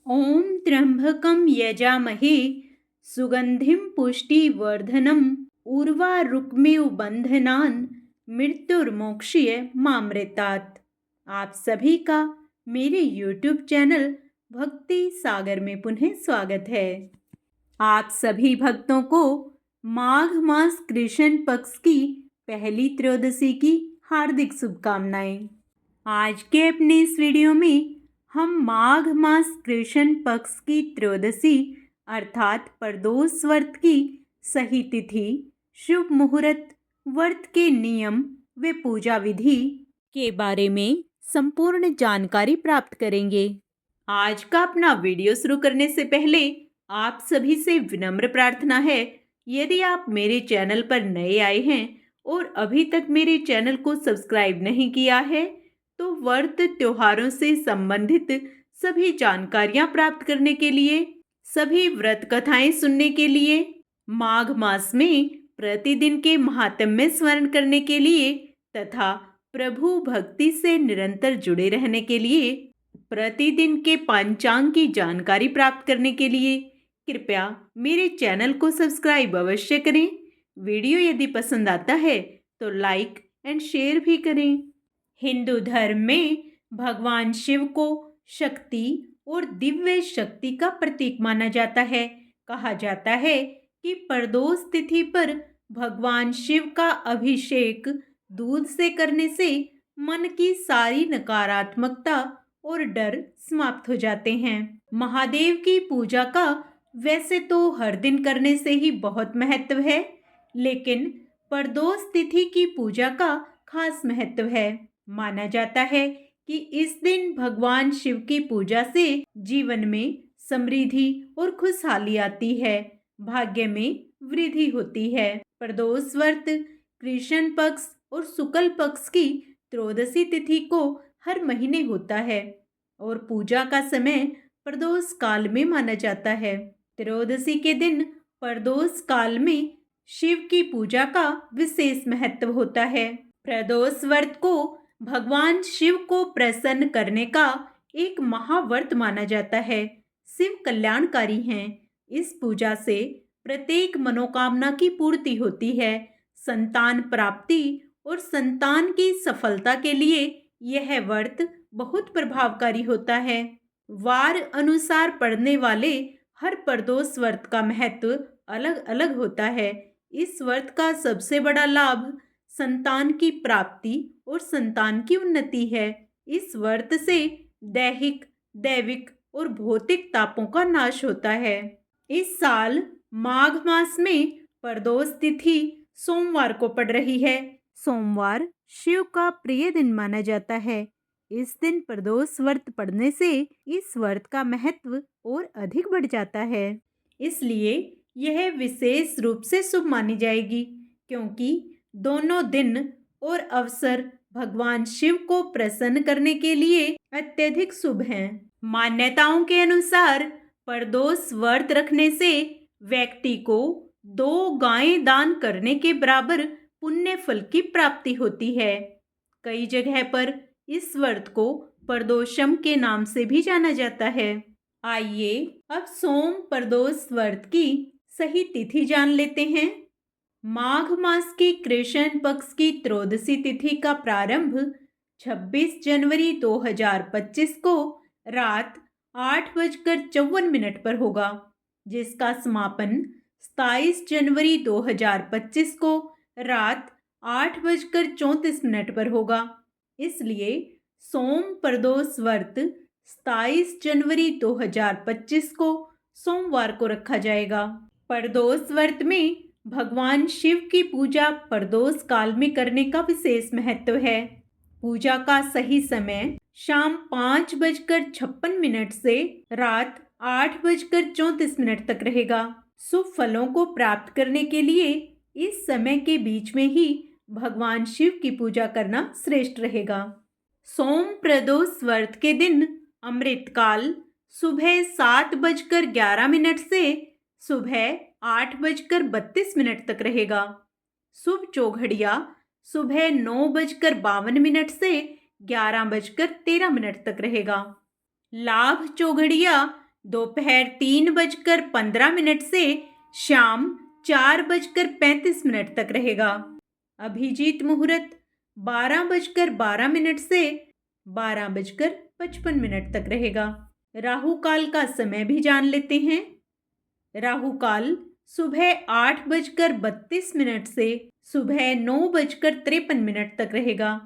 ॐ त्र्यम्बकं यजामहे सुगन्धिं पुष्टिवर्धनम् उर्वारुकमिव बन्धनान् मृत्युर्मोक्षीय मामृतात्। आप सभी का मेरे YouTube चैनल भक्ति सागर में पुनः स्वागत है। आप सभी भक्तों को माघ मास कृष्ण पक्ष की पहली त्रयोदशी की हार्दिक शुभकामनाएं। आज के अपने इस वीडियो में हम माघ मास कृष्ण पक्ष की त्रयोदशी अर्थात प्रदोष व्रत की सही तिथि, शुभ मुहूर्त, व्रत के नियम व पूजा विधि के बारे में संपूर्ण जानकारी प्राप्त करेंगे। आज का अपना वीडियो शुरू करने से पहले आप सभी से विनम्र प्रार्थना है, यदि आप मेरे चैनल पर नए आए हैं और अभी तक मेरे चैनल को सब्सक्राइब नहीं किया है तो व्रत त्योहारों से संबंधित सभी जानकारियां प्राप्त करने के लिए, सभी व्रत कथाएं सुनने के लिए, माघ मास में प्रतिदिन के महात्म्य स्मरण करने के लिए तथा प्रभु भक्ति से निरंतर जुड़े रहने के लिए, प्रतिदिन के पंचांग की जानकारी प्राप्त करने के लिए कृपया मेरे चैनल को सब्सक्राइब अवश्य करें। वीडियो यदि पसंद आता है तो लाइक एंड शेयर भी करें। हिंदू धर्म में भगवान शिव को शक्ति और दिव्य शक्ति का प्रतीक माना जाता है। कहा जाता है कि प्रदोष तिथि पर भगवान शिव का अभिषेक दूध से करने से मन की सारी नकारात्मकता और डर समाप्त हो जाते हैं। महादेव की पूजा का वैसे तो हर दिन करने से ही बहुत महत्व है, लेकिन प्रदोष तिथि की पूजा का खास महत्व है। माना जाता है कि इस दिन भगवान शिव की पूजा से जीवन में समृद्धि और खुशहाली आती है, भाग्य में वृद्धि होती है। प्रदोष व्रत कृष्ण पक्ष और शुक्ल पक्ष की त्रयोदशी तिथि को हर महीने होता है और पूजा का समय प्रदोष काल में माना जाता है। त्रयोदशी के दिन प्रदोष काल में शिव की पूजा का विशेष महत्व होता है। प्रदोष व्रत को भगवान शिव को प्रसन्न करने का एक महाव्रत माना जाता है। शिव कल्याणकारी हैं। इस पूजा से प्रत्येक मनोकामना की पूर्ति होती है। संतान प्राप्ति और संतान की सफलता के लिए यह व्रत बहुत प्रभावकारी होता है। वार अनुसार पढ़ने वाले हर प्रदोष व्रत का महत्व अलग अलग होता है। इस व्रत का सबसे बड़ा लाभ संतान की प्राप्ति और संतान की उन्नति है। इस व्रत से दैहिक, दैविक और भौतिक तापों का नाश होता है। इस साल माघ मास में प्रदोष तिथि सोमवार को पड़ रही है। सोमवार शिव का प्रिय दिन माना जाता है। इस दिन प्रदोष व्रत पढ़ने से इस व्रत का महत्व और अधिक बढ़ जाता है। इसलिए यह विशेष रूप से शुभ मानी जाएगी, क्योंकि दोनों दिन और अवसर भगवान शिव को प्रसन्न करने के लिए अत्यधिक शुभ हैं। मान्यताओं के अनुसार प्रदोष व्रत रखने से व्यक्ति को 2 गायें दान करने के बराबर पुण्य फल की प्राप्ति होती है। कई जगह पर इस व्रत को प्रदोषम के नाम से भी जाना जाता है। आइए अब सोम प्रदोष व्रत की सही तिथि जान लेते हैं। माघ मास की कृष्ण पक्ष की त्रयोदशी तिथि का प्रारंभ 26 जनवरी 2025 को रात 8:54 पर होगा, जिसका समापन 27 जनवरी 2025 को रात 8:34 पर होगा। इसलिए सोम प्रदोष व्रत 27 जनवरी 2025 को सोमवार को रखा जाएगा। प्रदोष व्रत में भगवान शिव की पूजा प्रदोष काल में करने का विशेष महत्व है। पूजा का सही समय शाम 5:56 से रात 8:34 तक रहेगा। शुभ फलों को प्राप्त करने के लिए इस समय के बीच में ही भगवान शिव की पूजा करना श्रेष्ठ रहेगा। सोम प्रदोष व्रत के दिन अमृतकाल सुबह 7:11 से सुबह 8:32 तक रहेगा। शुभ चौघड़िया सुबह 9:52 से 11:13 तक रहेगा। लाभ चौघड़िया दोपहर 3:15 से शाम 4:35 तक रहेगा। अभिजीत मुहूर्त 12:12 से 12:55 तक रहेगा। राहु काल का समय भी जान लेते हैं। राहु काल सुबह 8:32 से सुबह 9:53 तक रहेगा।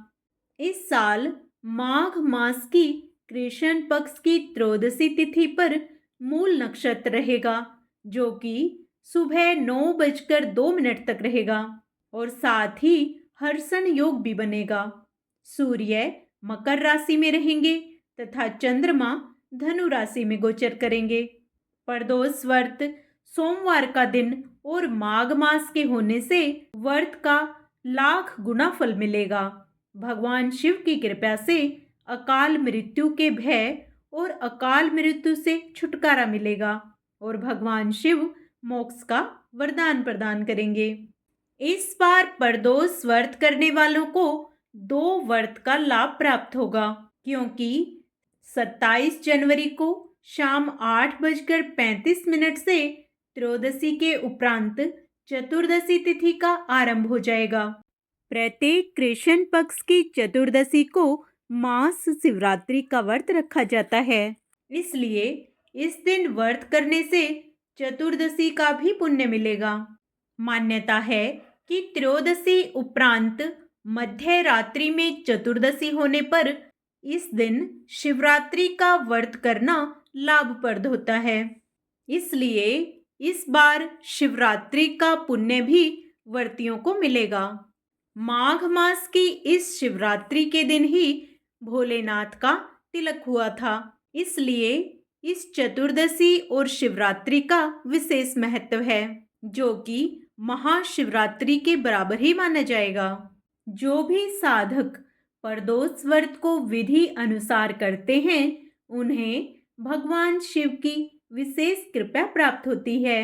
इस साल माघ मास की कृष्ण पक्ष की त्रयोदशी तिथि पर मूल नक्षत्र रहेगा, जो कि सुबह 9:02 तक रहेगा और साथ ही हर्षण योग भी बनेगा। सूर्य मकर राशि में रहेंगे तथा चंद्रमा धनु राशि में गोचर करेंगे। प्रदोष व्रत सोमवार का दिन और माघ मास के होने से व्रत का लाख गुना फल मिलेगा। भगवान शिव की कृपा से अकाल मृत्यु के भय और अकाल मृत्यु से छुटकारा मिलेगा और भगवान शिव मोक्ष का वरदान प्रदान करेंगे। इस बार प्रदोष व्रत करने वालों को 2 व्रत का लाभ प्राप्त होगा, क्योंकि 27 जनवरी को शाम 8:35 से त्रयोदशी के उपरांत चतुर्दशी तिथि का आरंभ हो जाएगा। प्रत्येक कृष्ण पक्ष की चतुर्दशी को मास शिवरात्रि का व्रत रखा जाता है, इसलिए इस दिन व्रत करने से चतुर्दशी का भी पुण्य मिलेगा। मान्यता है कि त्रयोदशी उपरांत मध्य रात्रि में चतुर्दशी होने पर इस दिन शिवरात्रि का व्रत करना लाभप्रद होता है, इसलिए इस बार शिवरात्रि का पुण्य भी व्रतियों को मिलेगा। माघ मास की इस शिवरात्रि के दिन ही भोलेनाथ का तिलक हुआ था, इसलिए इस चतुर्दशी और शिवरात्रि का विशेष महत्व है, जो कि महाशिवरात्रि के बराबर ही माना जाएगा। जो भी साधक प्रदोष व्रत को विधि अनुसार करते हैं, उन्हें भगवान शिव की विशेष कृपा प्राप्त होती है।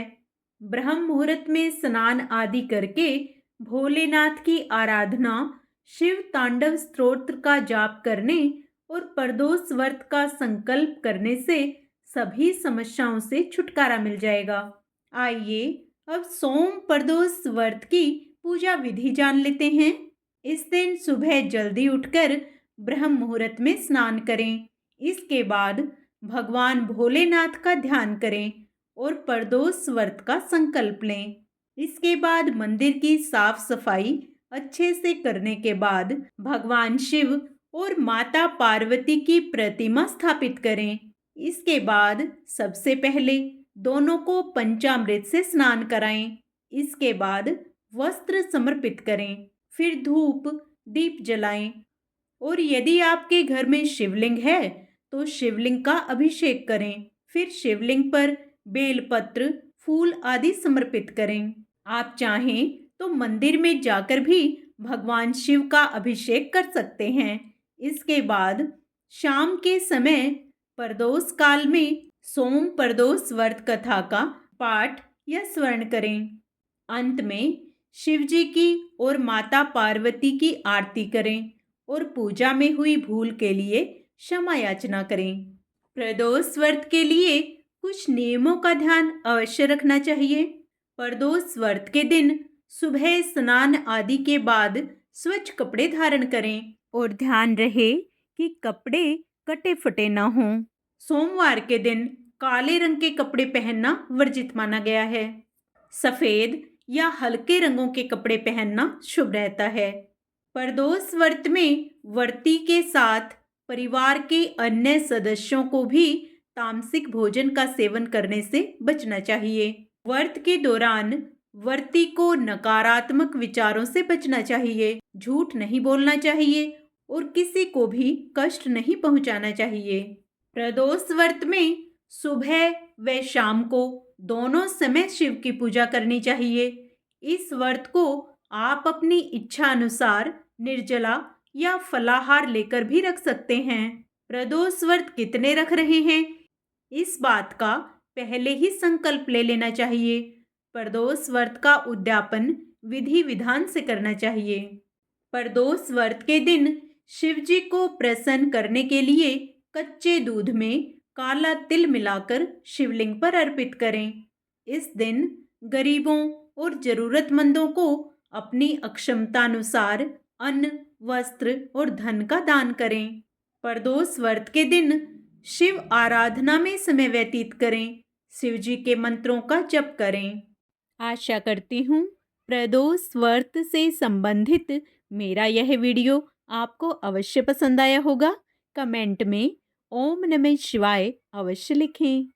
ब्रह्म मुहूर्त में स्नान आदि करके भोलेनाथ की आराधना, शिव तांडव स्तोत्र का जाप करने और प्रदोष व्रत का संकल्प करने से सभी समस्याओं से छुटकारा मिल जाएगा। आइए अब सोम प्रदोष व्रत की पूजा विधि जान लेते हैं। इस दिन सुबह जल्दी उठकर ब्रह्म मुहूर्त में स्नान करें। इसके बाद भगवान भोलेनाथ का ध्यान करें और प्रदोष व्रत का संकल्प लें। इसके बाद मंदिर की साफ सफाई अच्छे से करने के बाद भगवान शिव और माता पार्वती की प्रतिमा स्थापित करें। इसके बाद सबसे पहले दोनों को पंचामृत से स्नान कराएं। इसके बाद वस्त्र समर्पित करें, फिर धूप दीप जलाएं और यदि आपके घर में शिवलिंग है तो शिवलिंग का अभिषेक करें। फिर शिवलिंग पर बेलपत्र, फूल आदि समर्पित करें। आप चाहें तो मंदिर में जाकर भी भगवान शिव का अभिषेक कर सकते हैं। इसके बाद शाम के समय प्रदोष काल में सोम प्रदोष व्रत कथा का पाठ या स्मरण करें। अंत में शिव जी की और माता पार्वती की आरती करें और पूजा में हुई भूल के लिए क्षमा याचना करें। प्रदोष व्रत के लिए कुछ नियमों का ध्यान अवश्य रखना चाहिए। प्रदोष व्रत के दिन सुबह स्नान आदि के बाद स्वच्छ कपड़े धारण करें और ध्यान रहे कि कपड़े कटे फटे न हों। सोमवार के दिन काले रंग के कपड़े पहनना वर्जित माना गया है। सफेद या हल्के रंगों के कपड़े पहनना शुभ रहता है। प्रदोष व्रत में व्रती के साथ परिवार के अन्य सदस्यों को भी तामसिक भोजन का सेवन करने से बचना चाहिए। व्रत के दौरान व्रती को नकारात्मक विचारों से बचना चाहिए, झूठ नहीं बोलना चाहिए और किसी को भी कष्ट नहीं पहुंचाना चाहिए। प्रदोष व्रत में सुबह व शाम को दोनों समय शिव की पूजा करनी चाहिए। इस व्रत को आप अपनी इच्छा अनुसार निर्जला या फलाहार लेकर भी रख सकते हैं। प्रदोष व्रत कितने रख रहे हैं, इस बात का पहले ही संकल्प ले लेना चाहिए। प्रदोष व्रत का उद्यापन विधि विधान से करना चाहिए। प्रदोष व्रत के दिन शिव जी को प्रसन्न करने के लिए कच्चे दूध में काला तिल मिलाकर शिवलिंग पर अर्पित करें। इस दिन गरीबों और जरूरतमंदों को अपनी अक्षमतानुसार अन्न, वस्त्र और धन का दान करें। प्रदोष व्रत के दिन शिव आराधना में समय व्यतीत करें। शिव जी के मंत्रों का जप करें। आशा करती हूँ प्रदोष व्रत से संबंधित मेरा यह वीडियो आपको अवश्य पसंद आया होगा। कमेंट में ओम नमः शिवाय अवश्य लिखें।